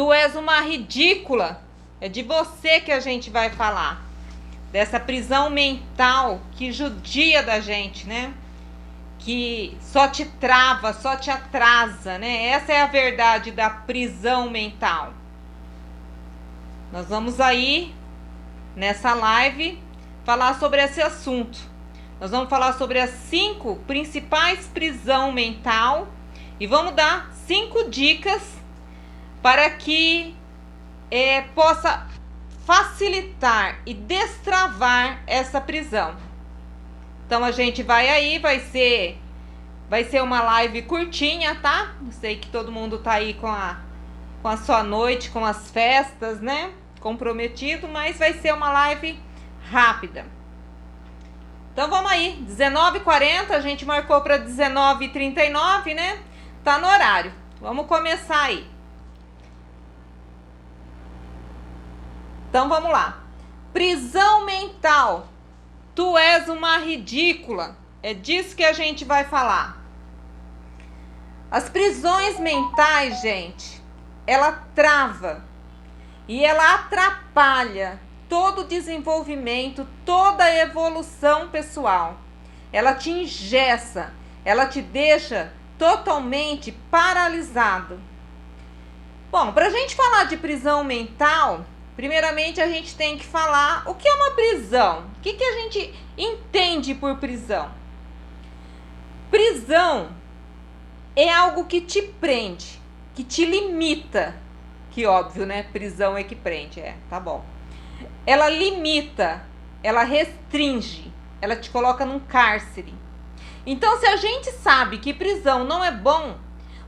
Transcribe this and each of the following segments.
Tu és uma ridícula. É de você que a gente vai falar. Dessa prisão mental que judia da gente, né? Que só te trava, só te atrasa, né? Essa é a verdade da prisão mental. Nós vamos aí, nessa live, falar sobre esse assunto. Nós vamos falar sobre as 5 principais prisão mental e vamos dar 5 dicas para que possa facilitar e destravar essa prisão. Então a gente vai aí, vai ser uma live curtinha, tá? Eu sei que todo mundo tá aí com a sua noite, com as festas, né? Comprometido, mas vai ser uma live rápida. Então vamos aí, 19h40, a gente marcou para 19h39, né? Tá no horário. Vamos começar aí. Então vamos lá. Prisão mental. Tu és uma ridícula. É disso que a gente vai falar. As prisões mentais, gente, ela trava e ela atrapalha todo o desenvolvimento, toda a evolução pessoal. Ela te engessa, ela te deixa totalmente paralisado. Bom, para a gente falar de prisão mental, primeiramente a gente tem que falar o que é uma prisão. O que a gente entende por prisão? Prisão é algo que te prende, que te limita. Que óbvio, né? Prisão é que prende, tá bom. Ela limita, ela restringe, ela te coloca num cárcere. Então, se a gente sabe que prisão não é bom,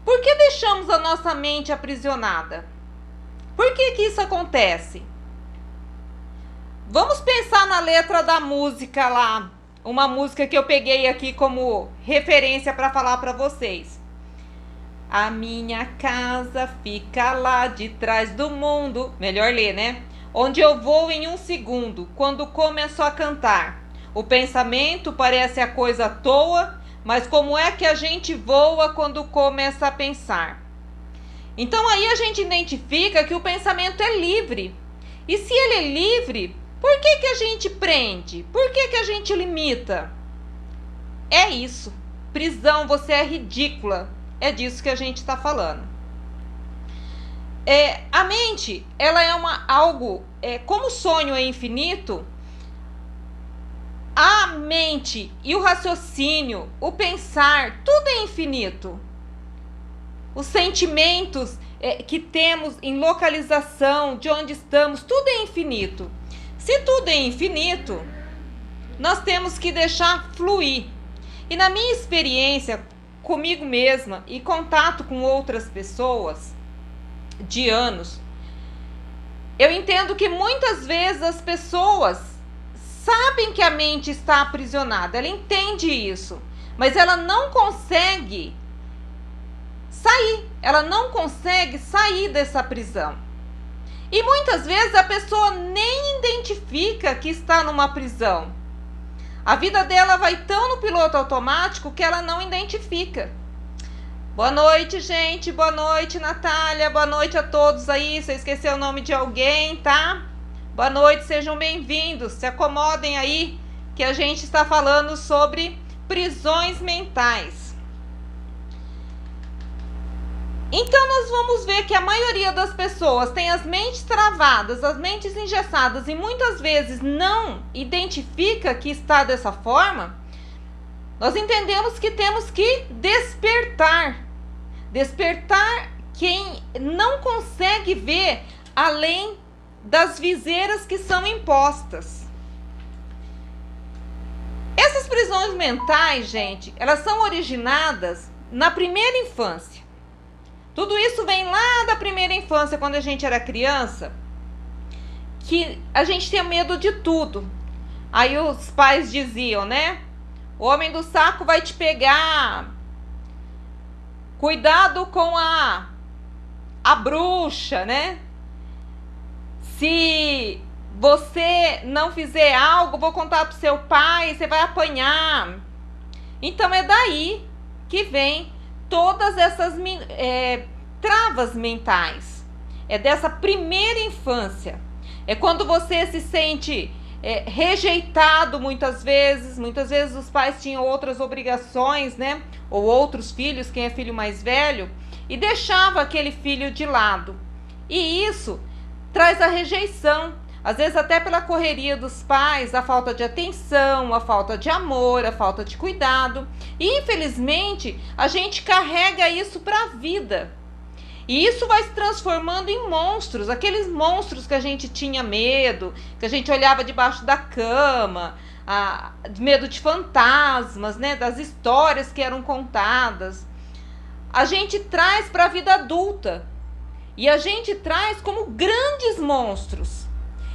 por que deixamos a nossa mente aprisionada? Por que isso acontece? Vamos pensar na letra da música lá, uma música que eu peguei aqui como referência para falar para vocês. A minha casa fica lá de trás do mundo. Melhor ler, né? Onde eu vou em um segundo, quando começo a cantar. O pensamento parece a coisa à toa, mas como é que a gente voa quando começa a pensar? Então aí a gente identifica que o pensamento é livre. E se ele é livre, por que a gente prende? Por que a gente limita? É isso. Prisão, você é ridícula. É disso que a gente está falando. A mente, ela é algo, como o sonho é infinito, a mente e o raciocínio, o pensar, tudo é infinito. Os sentimentos que temos em localização, de onde estamos, tudo é infinito. Se tudo é infinito, nós temos que deixar fluir. E na minha experiência comigo mesma e contato com outras pessoas de anos, eu entendo que muitas vezes as pessoas sabem que a mente está aprisionada, ela entende isso, mas ela não consegue sair, dessa prisão. E muitas vezes a pessoa nem identifica que está numa prisão. A vida dela vai tão no piloto automático que ela não identifica. Boa noite, gente. Boa noite, Natália. Boa noite a todos aí. Se eu esquecer o nome de alguém, tá? Boa noite, sejam bem-vindos. Se acomodem aí que a gente está falando sobre prisões mentais. Então nós vamos ver que a maioria das pessoas tem as mentes travadas, as mentes engessadas e muitas vezes não identifica que está dessa forma. Nós entendemos que temos que despertar. Despertar quem não consegue ver além das viseiras que são impostas. Essas prisões mentais, gente, elas são originadas na primeira infância. Tudo isso vem lá da primeira infância, quando a gente era criança, que a gente tinha medo de tudo. Aí os pais diziam, né? O homem do saco vai te pegar. Cuidado com a bruxa, né? Se você não fizer algo, vou contar pro seu pai, você vai apanhar. Então é daí que vem todas essas travas mentais. é dessa primeira infância. É quando você se sente rejeitado muitas vezes os pais tinham outras obrigações, né? Ou outros filhos, quem é filho mais velho, e deixava aquele filho de lado. E isso traz a rejeição, às vezes até pela correria dos pais, a falta de atenção, a falta de amor, a falta de cuidado. E infelizmente a gente carrega isso para a vida. E isso vai se transformando em monstros, aqueles monstros que a gente tinha medo, que a gente olhava debaixo da cama, medo de fantasmas, né, das histórias que eram contadas. A gente traz para a vida adulta e a gente traz como grandes monstros.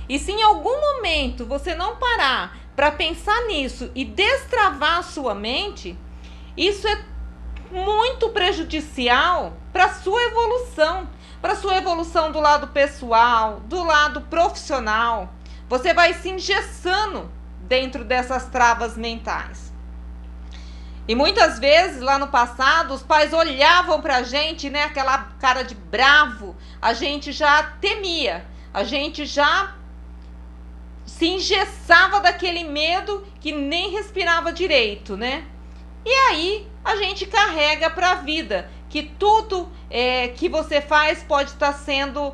E se em algum momento você não parar para pensar nisso e destravar a sua mente, isso é muito prejudicial para a sua evolução do lado pessoal, do lado profissional. Você vai se engessando dentro dessas travas mentais. E muitas vezes, lá no passado, os pais olhavam pra gente, né, aquela cara de bravo, a gente já temia, a gente já se engessava daquele medo que nem respirava direito, né? E aí a gente carrega para a vida que tudo que você faz pode estar sendo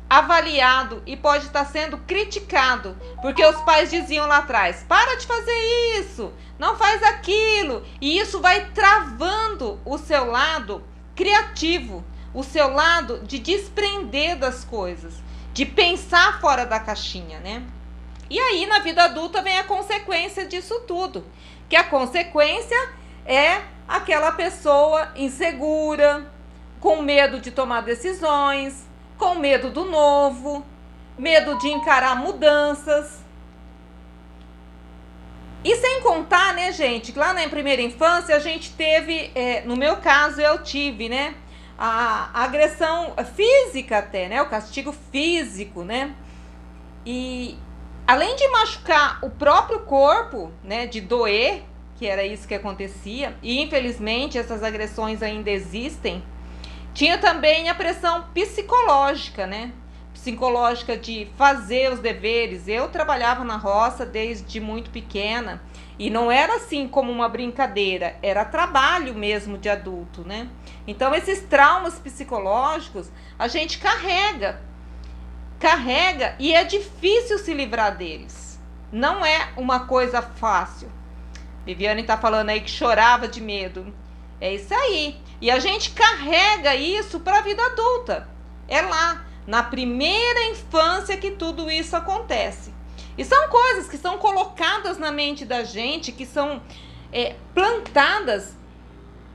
avaliado e pode estar sendo criticado, porque os pais diziam lá atrás: para de fazer isso, não faz aquilo, e isso vai travando o seu lado criativo, o seu lado de desprender das coisas, de pensar fora da caixinha, né? E aí na vida adulta vem a consequência disso tudo, que a consequência é aquela pessoa insegura, com medo de tomar decisões, com medo do novo, medo de encarar mudanças. E sem contar, né, gente, que lá na primeira infância a gente teve, no meu caso eu tive, né, a agressão física até, né, o castigo físico, né, e além de machucar o próprio corpo, né, de doer, que era isso que acontecia, e infelizmente essas agressões ainda existem, tinha também a pressão psicológica, né? Psicológica de fazer os deveres. Eu trabalhava na roça desde muito pequena, e não era assim como uma brincadeira, era trabalho mesmo de adulto, né? Então esses traumas psicológicos a gente carrega, e é difícil se livrar deles. Não é uma coisa fácil. Viviane tá falando aí que chorava de medo. É isso aí. E a gente carrega isso para a vida adulta. É lá, na primeira infância, que tudo isso acontece. E são coisas que são colocadas na mente da gente, que são plantadas.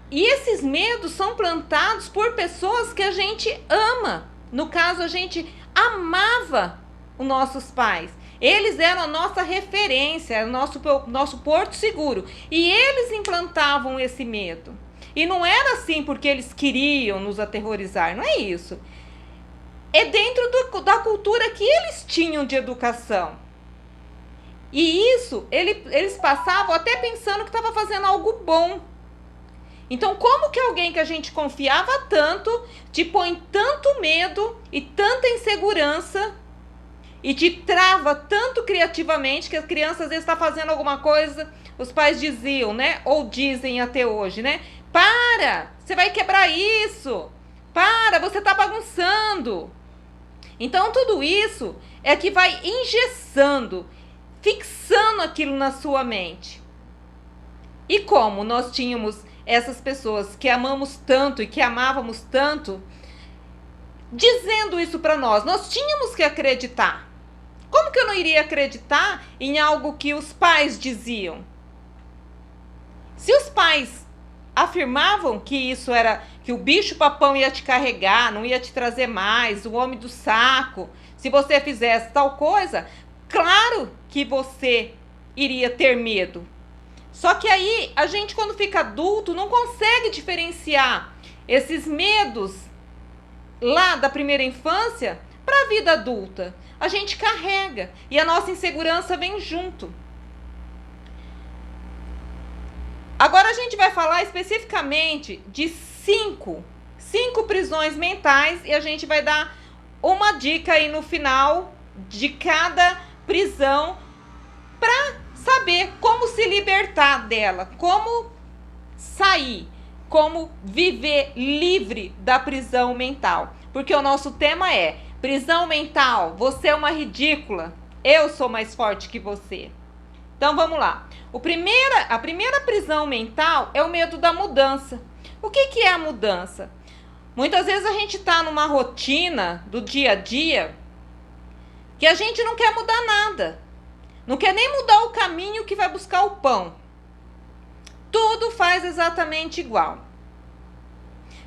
E esses medos são plantados por pessoas que a gente ama. No caso, a gente amava os nossos pais. Eles eram a nossa referência, o nosso porto seguro. E eles implantavam esse medo. E não era assim porque eles queriam nos aterrorizar, não é isso. É dentro da cultura que eles tinham de educação. E isso, eles passavam até pensando que estava fazendo algo bom. Então, como que alguém que a gente confiava tanto, te põe tanto medo e tanta insegurança, e te trava tanto criativamente, que as crianças às vezes estão fazendo alguma coisa, os pais diziam, né? Ou dizem até hoje, né? Para! Você vai quebrar isso! Para! Você está bagunçando! Então, tudo isso é que vai engessando, fixando aquilo na sua mente. E como nós tínhamos essas pessoas que amamos tanto e que amávamos tanto, dizendo isso para nós tínhamos que acreditar. Como que eu não iria acreditar em algo que os pais diziam? Se os pais afirmavam que isso era, que o bicho papão ia te carregar, não ia te trazer mais, o homem do saco, se você fizesse tal coisa, claro que você iria ter medo. Só que aí a gente, quando fica adulto, não consegue diferenciar esses medos lá da primeira infância para a vida adulta. A gente carrega e a nossa insegurança vem junto. Agora a gente vai falar especificamente de cinco prisões mentais, e a gente vai dar uma dica aí no final de cada prisão para saber como se libertar dela, como sair, como viver livre da prisão mental. Porque o nosso tema é prisão mental, você é uma ridícula, eu sou mais forte que você. Então vamos lá. A primeira prisão mental é o medo da mudança. O que é a mudança? Muitas vezes a gente está numa rotina do dia a dia que a gente não quer mudar nada. Não quer nem mudar o caminho que vai buscar o pão. Tudo faz exatamente igual.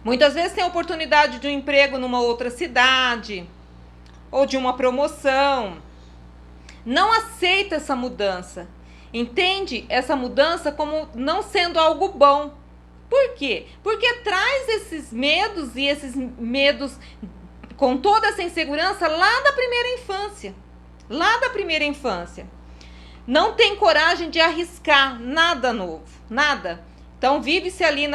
Muitas vezes tem a oportunidade de um emprego numa outra cidade ou de uma promoção. Não aceita essa mudança. Entende essa mudança como não sendo algo bom. Por quê? Porque traz esses medos e esses medos com toda essa insegurança lá da primeira infância. Lá da primeira infância. Não tem coragem de arriscar nada novo. Nada. Então vive-se ali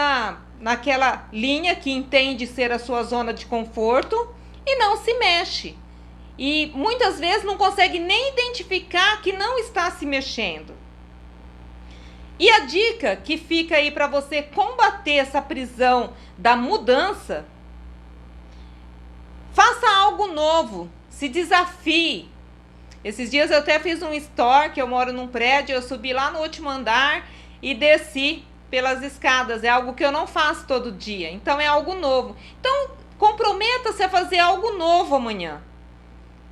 naquela linha que entende ser a sua zona de conforto e não se mexe. E muitas vezes não consegue nem identificar que não está se mexendo. E a dica que fica aí para você combater essa prisão da mudança: faça algo novo, se desafie. Esses dias eu até fiz um story, que eu moro num prédio, eu subi lá no último andar e desci pelas escadas. É algo que eu não faço todo dia, então é algo novo. Então comprometa-se a fazer algo novo amanhã.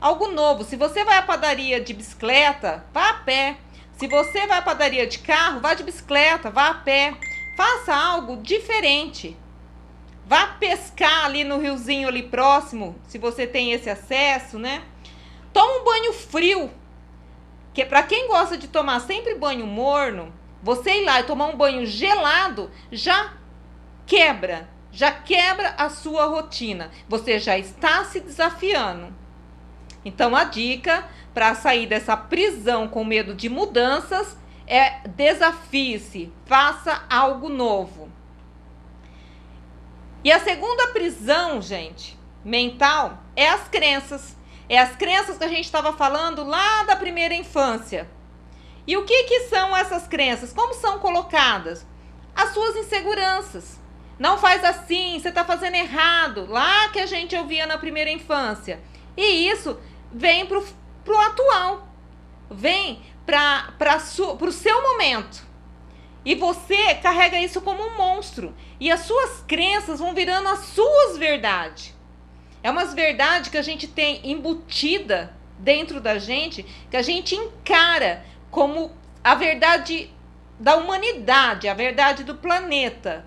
Algo novo. Se você vai à padaria de bicicleta, vá a pé. Se você vai à padaria de carro, vá de bicicleta, vá a pé. Faça algo diferente. Vá pescar ali no riozinho ali próximo, se você tem esse acesso, né? Toma um banho frio. Que para quem gosta de tomar sempre banho morno, você ir lá e tomar um banho gelado já quebra a sua rotina. Você já está se desafiando. Então a dica para sair dessa prisão com medo de mudanças é: desafie-se, faça algo novo. E a segunda prisão, gente, mental, é as crenças. É as crenças que a gente estava falando lá da primeira infância. E o que são essas crenças? Como são colocadas? As suas inseguranças. Não faz assim, você está fazendo errado. Lá que a gente ouvia na primeira infância. E isso vem para o atual. Vem para o seu momento. E você carrega isso como um monstro. E as suas crenças vão virando as suas verdades. É umas verdades que a gente tem embutida dentro da gente, que a gente encara como a verdade da humanidade, a verdade do planeta.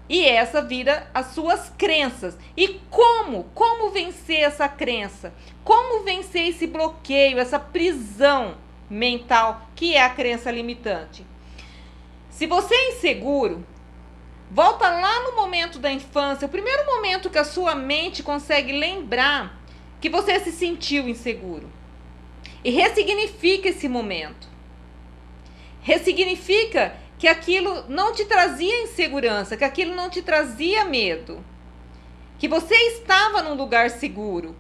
E essa vira as suas crenças. E como vencer essa crença? Como vencer esse bloqueio, essa prisão mental que é a crença limitante? Se você é inseguro, volta lá no momento da infância, o primeiro momento que a sua mente consegue lembrar que você se sentiu inseguro. E ressignifica esse momento. Ressignifica que aquilo não te trazia insegurança, que aquilo não te trazia medo. Que você estava num lugar seguro.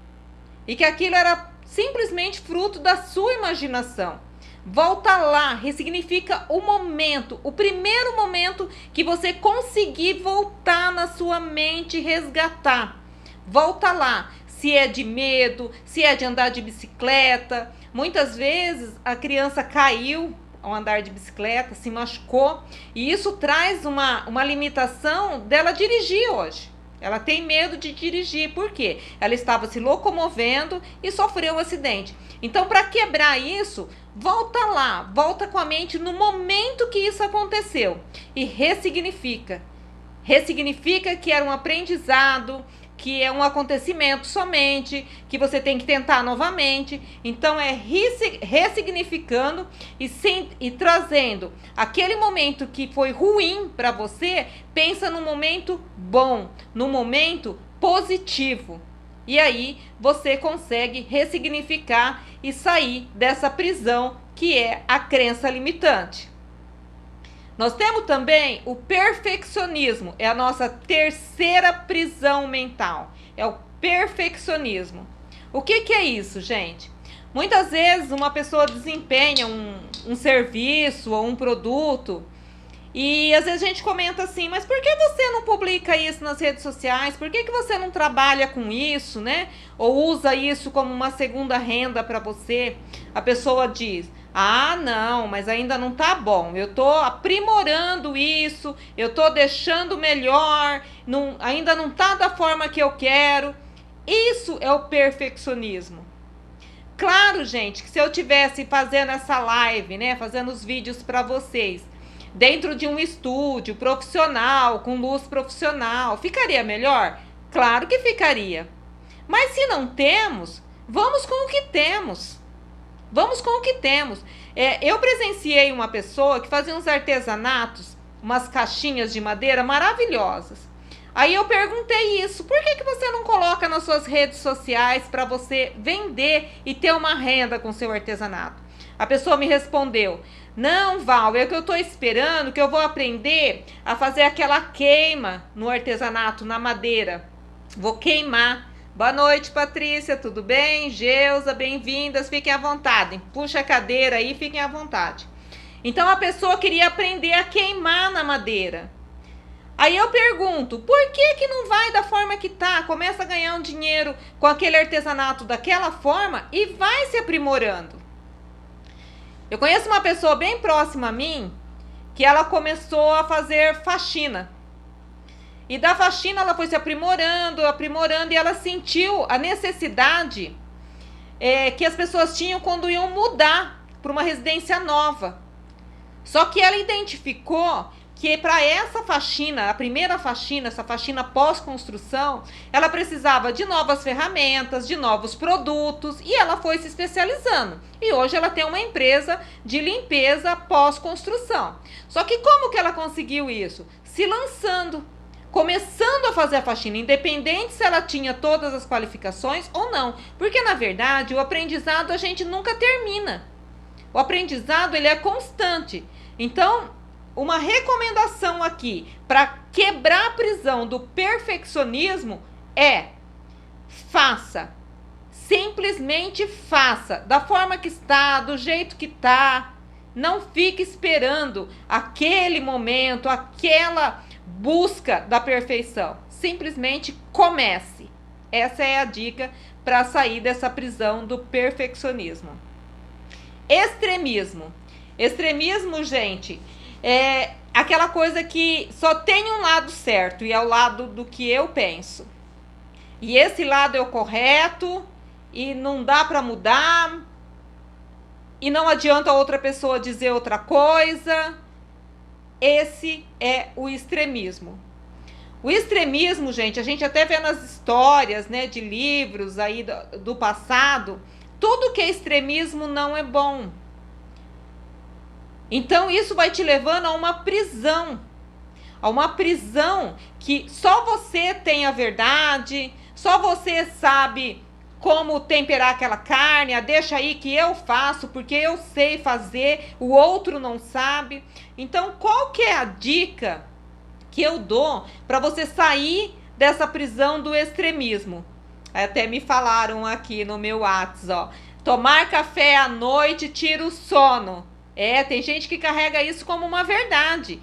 E que aquilo era simplesmente fruto da sua imaginação. Volta lá, ressignifica o momento, o primeiro momento que você conseguir voltar na sua mente e resgatar. Volta lá, se é de medo, se é de andar de bicicleta. Muitas vezes a criança caiu ao andar de bicicleta, se machucou, e isso traz uma limitação dela dirigir hoje. Ela tem medo de dirigir, por quê? Ela estava se locomovendo e sofreu um acidente. Então, para quebrar isso, volta lá, volta com a mente no momento que isso aconteceu e ressignifica. Ressignifica que era um aprendizado, que é um acontecimento somente, que você tem que tentar novamente. Então é ressignificando e trazendo aquele momento que foi ruim para você, pensa no momento bom, no momento positivo. E aí você consegue ressignificar e sair dessa prisão que é a crença limitante. Nós temos também o perfeccionismo, é a nossa terceira prisão mental. É o perfeccionismo. O que é isso, gente? Muitas vezes uma pessoa desempenha um serviço ou um produto e às vezes a gente comenta assim, mas por que você não publica isso nas redes sociais? Por que você não trabalha com isso, né? Ou usa isso como uma segunda renda para você? A pessoa diz, ah, não, mas ainda não tá bom. Eu tô aprimorando isso, eu tô deixando melhor, ainda não tá da forma que eu quero. Isso é o perfeccionismo. Claro, gente, que se eu tivesse fazendo essa live, né, fazendo os vídeos para vocês, dentro de um estúdio profissional, com luz profissional, ficaria melhor? Claro que ficaria. Mas se não temos, vamos com o que temos. Vamos com o que temos. Eu presenciei uma pessoa que fazia uns artesanatos, umas caixinhas de madeira maravilhosas. Aí eu perguntei isso, por que você não coloca nas suas redes sociais para você vender e ter uma renda com seu artesanato? A pessoa me respondeu, não, Val, é que eu estou esperando que eu vou aprender a fazer aquela queima no artesanato, na madeira. Vou queimar. Boa noite, Patrícia, tudo bem? Geusa, bem-vindas, fiquem à vontade. Puxa a cadeira aí, fiquem à vontade. Então a pessoa queria aprender a queimar na madeira. Aí eu pergunto, por que não vai da forma que tá? Começa a ganhar um dinheiro com aquele artesanato daquela forma e vai se aprimorando. Eu conheço uma pessoa bem próxima a mim que ela começou a fazer faxina. E da faxina ela foi se aprimorando e ela sentiu a necessidade que as pessoas tinham quando iam mudar para uma residência nova. Só que ela identificou que para essa faxina, a primeira faxina, essa faxina pós-construção, ela precisava de novas ferramentas, de novos produtos, e ela foi se especializando. E hoje ela tem uma empresa de limpeza pós-construção. Só que como que ela conseguiu isso? Se lançando, começando a fazer a faxina, independente se ela tinha todas as qualificações ou não. Porque, na verdade, o aprendizado a gente nunca termina. O aprendizado, ele é constante. Então, uma recomendação aqui para quebrar a prisão do perfeccionismo é: faça. Simplesmente faça. Da forma que está, do jeito que está. Não fique esperando aquele momento, aquela busca da perfeição. Simplesmente comece. Essa é a dica para sair dessa prisão do perfeccionismo. Extremismo. Extremismo, gente, é aquela coisa que só tem um lado certo e é o lado do que eu penso. E esse lado é o correto e não dá para mudar e não adianta outra pessoa dizer outra coisa. Esse é o extremismo. O extremismo, gente, a gente até vê nas histórias, né, de livros aí do passado, tudo que é extremismo não é bom. Então isso vai te levando a uma prisão que só você tem a verdade, só você sabe como temperar aquela carne, deixa aí que eu faço porque eu sei fazer, o outro não sabe. Então qual que é a dica que eu dou para você sair dessa prisão do extremismo? Até me falaram aqui no meu WhatsApp, ó, tomar café à noite tira o sono. Tem gente que carrega isso como uma verdade.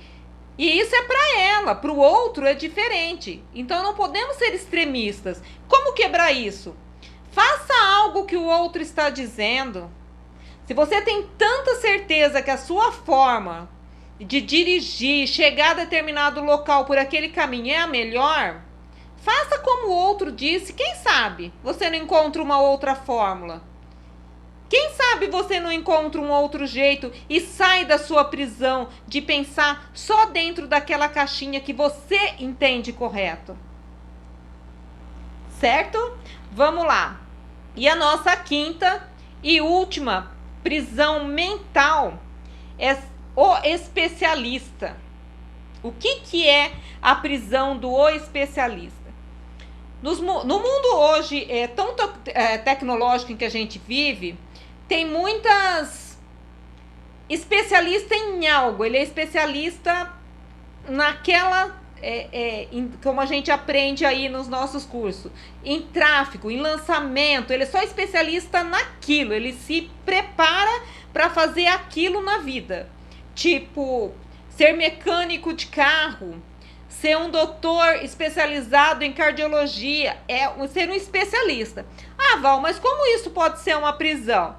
E isso é para ela, para o outro é diferente. Então não podemos ser extremistas. Como quebrar isso? Faça algo que o outro está dizendo. Se você tem tanta certeza que a sua forma de dirigir, chegar a determinado local por aquele caminho é a melhor, faça como o outro disse. Quem sabe você não encontra uma outra fórmula? Quem sabe você não encontra um outro jeito e sai da sua prisão de pensar só dentro daquela caixinha que você entende correto. Certo? Vamos lá. E a nossa quinta e última prisão mental é o especialista. O que é a prisão do especialista? No mundo hoje tão tecnológico em que a gente vive, tem muitas especialistas em algo. Ele é especialista naquela como a gente aprende aí nos nossos cursos, em tráfego, em lançamento, ele é só especialista naquilo, ele se prepara para fazer aquilo na vida. Tipo, ser mecânico de carro, ser um doutor especializado em cardiologia, ser um especialista. Ah, Val, mas como isso pode ser uma prisão?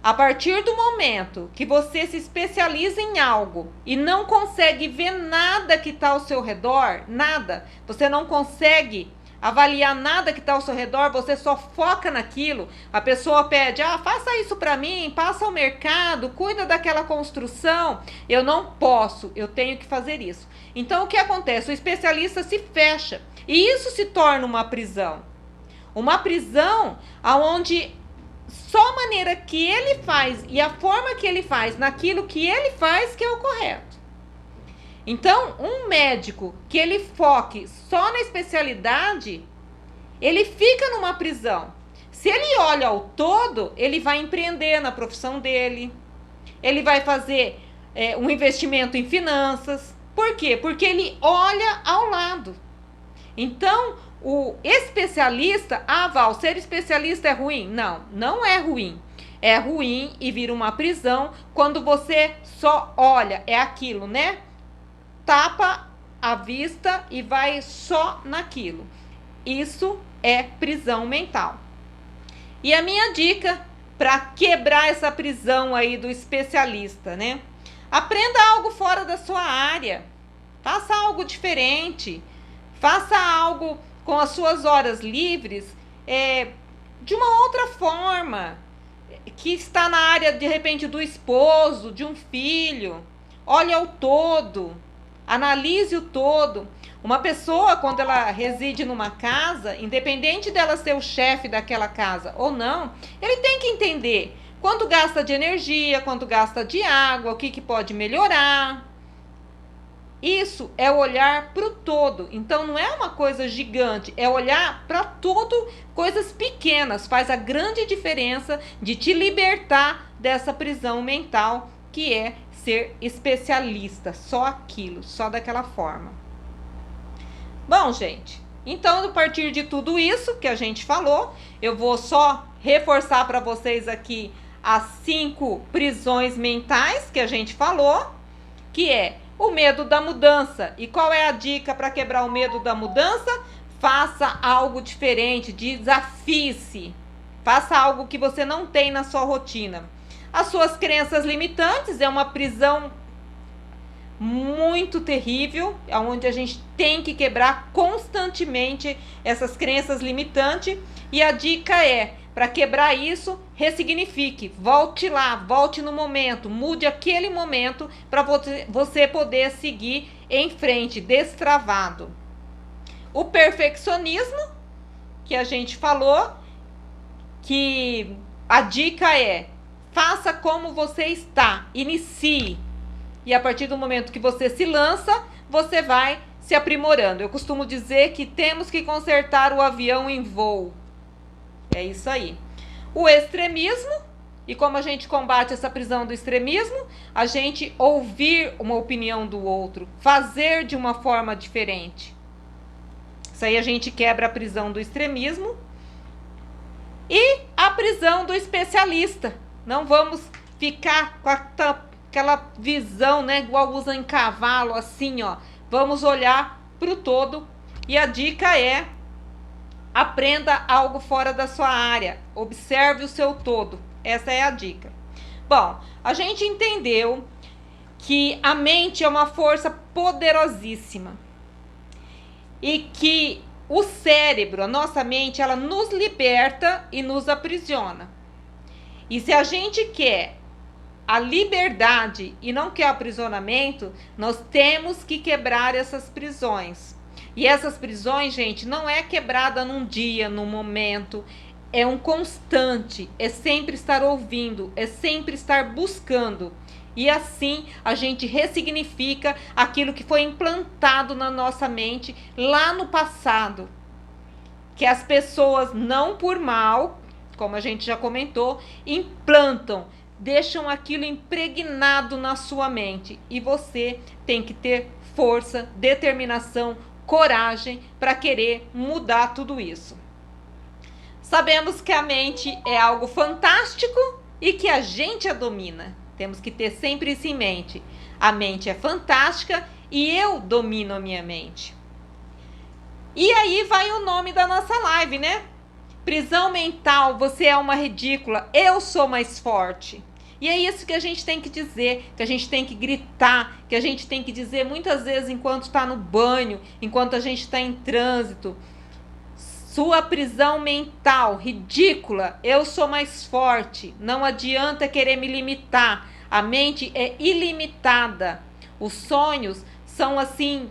A partir do momento que você se especializa em algo e não consegue ver nada que está ao seu redor, nada, você não consegue avaliar nada que está ao seu redor, você só foca naquilo, a pessoa pede, faça isso para mim, passa ao mercado, cuida daquela construção, eu não posso, eu tenho que fazer isso. Então o que acontece? O especialista se fecha e isso se torna uma prisão. Uma prisão onde só a maneira que ele faz e a forma que ele faz naquilo que ele faz que é o correto. Então, um médico que ele foque só na especialidade, ele fica numa prisão. Se ele olha ao todo, ele vai empreender na profissão dele, ele vai fazer um investimento em finanças. Por quê? Porque ele olha ao lado. Então, o especialista, Val, ser especialista é ruim? Não, não é ruim. É ruim e vira uma prisão quando você só olha, é aquilo, né? Tapa a vista e vai só naquilo. Isso é prisão mental. E a minha dica para quebrar essa prisão aí do especialista, né? Aprenda algo fora da sua área. Faça algo diferente. Faça algo com as suas horas livres de uma outra forma, que está na área, de repente, do esposo, de um filho. Olhe ao todo, analise o todo. Uma pessoa, quando ela reside numa casa, independente dela ser o chefe daquela casa ou não, ele tem que entender quanto gasta de energia, quanto gasta de água, o que pode melhorar. Isso é olhar para o todo. Então, não é uma coisa gigante, é olhar para tudo, coisas pequenas. Faz a grande diferença de te libertar dessa prisão mental, que é ser especialista. Só aquilo, só daquela forma. Bom, gente, então, a partir de tudo isso que a gente falou, eu vou só reforçar para vocês aqui as 5 prisões mentais que a gente falou, que é o medo da mudança. E qual é a dica para quebrar o medo da mudança? Faça algo diferente, desafie-se. Faça algo que você não tem na sua rotina. As suas crenças limitantes é uma prisão muito terrível, onde a gente tem que quebrar constantemente essas crenças limitantes. E a dica é, para quebrar isso, ressignifique, volte lá, volte no momento, mude aquele momento para você poder seguir em frente, destravado. O perfeccionismo, que a gente falou, que a dica é, faça como você está, inicie. E a partir do momento que você se lança, você vai se aprimorando. Eu costumo dizer que temos que consertar o avião em voo. É isso aí. O extremismo, e como a gente combate essa prisão do extremismo? A gente ouvir uma opinião do outro, fazer de uma forma diferente. Isso aí a gente quebra a prisão do extremismo. E a prisão do especialista. Não vamos ficar com aquela visão, né, igual usa em cavalo, assim, ó. Vamos olhar para o todo. E a dica é: aprenda algo fora da sua área. Observe o seu todo. Essa é a dica. Bom, a gente entendeu que a mente é uma força poderosíssima. E que o cérebro, a nossa mente, ela nos liberta e nos aprisiona. E se a gente quer a liberdade e não quer aprisionamento, nós temos que quebrar essas prisões. E essas prisões, gente, não é quebrada num dia, num momento, é um constante, é sempre estar ouvindo, é sempre estar buscando. E assim a gente ressignifica aquilo que foi implantado na nossa mente lá no passado. Que as pessoas, não por mal, como a gente já comentou, implantam, deixam aquilo impregnado na sua mente. E você tem que ter força, determinação, coragem para querer mudar tudo isso. Sabemos que a mente é algo fantástico e que a gente a domina. Temos que ter sempre isso em mente. A mente é fantástica e eu domino a minha mente. E aí vai o nome da nossa live, né? Prisão mental, você é uma ridícula, eu sou mais forte. E é isso que a gente tem que dizer, que a gente tem que gritar, que a gente tem que dizer muitas vezes enquanto está no banho, enquanto a gente está em trânsito. Sua prisão mental, ridícula, eu sou mais forte, não adianta querer me limitar. A mente é ilimitada. Os sonhos são assim,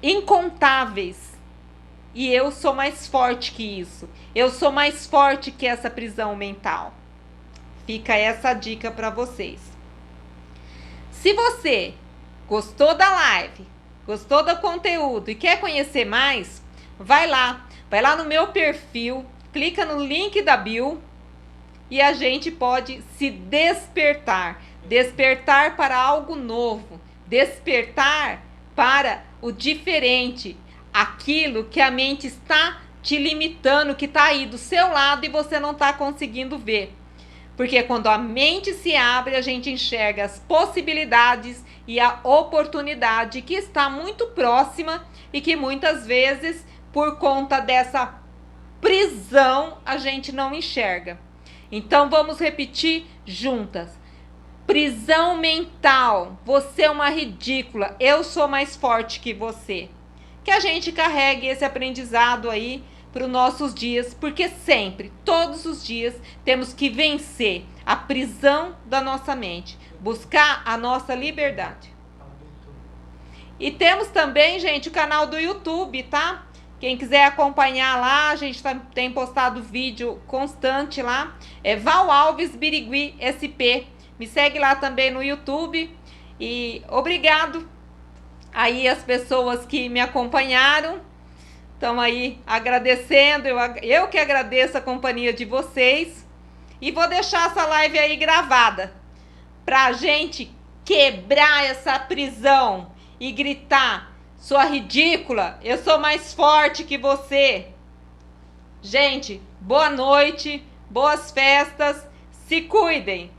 incontáveis. E eu sou mais forte que isso. Eu sou mais forte que essa prisão mental. Fica essa dica para vocês. Se você gostou da live, gostou do conteúdo e quer conhecer mais, vai lá no meu perfil, clica no link da bio e a gente pode se despertar para algo novo, despertar para o diferente, aquilo que a mente está te limitando, que está aí do seu lado e você não está conseguindo ver. Porque quando a mente se abre, a gente enxerga as possibilidades e a oportunidade que está muito próxima e que muitas vezes, por conta dessa prisão, a gente não enxerga. Então vamos repetir juntas. Prisão mental, você é uma ridícula, eu sou mais forte que você. Que a gente carregue esse aprendizado aí para os nossos dias, porque sempre, todos os dias, temos que vencer a prisão da nossa mente, buscar a nossa liberdade. E temos também, gente, o canal do YouTube, tá? Quem quiser acompanhar lá, a gente tem postado vídeo constante lá. É Val Alves Birigui SP. Me segue lá também no YouTube. E obrigado aí as pessoas que me acompanharam. Estão aí agradecendo. Eu que agradeço a companhia de vocês. E vou deixar essa live aí gravada pra gente quebrar essa prisão e gritar: sua ridícula, eu sou mais forte que você. Gente, boa noite, boas festas, se cuidem.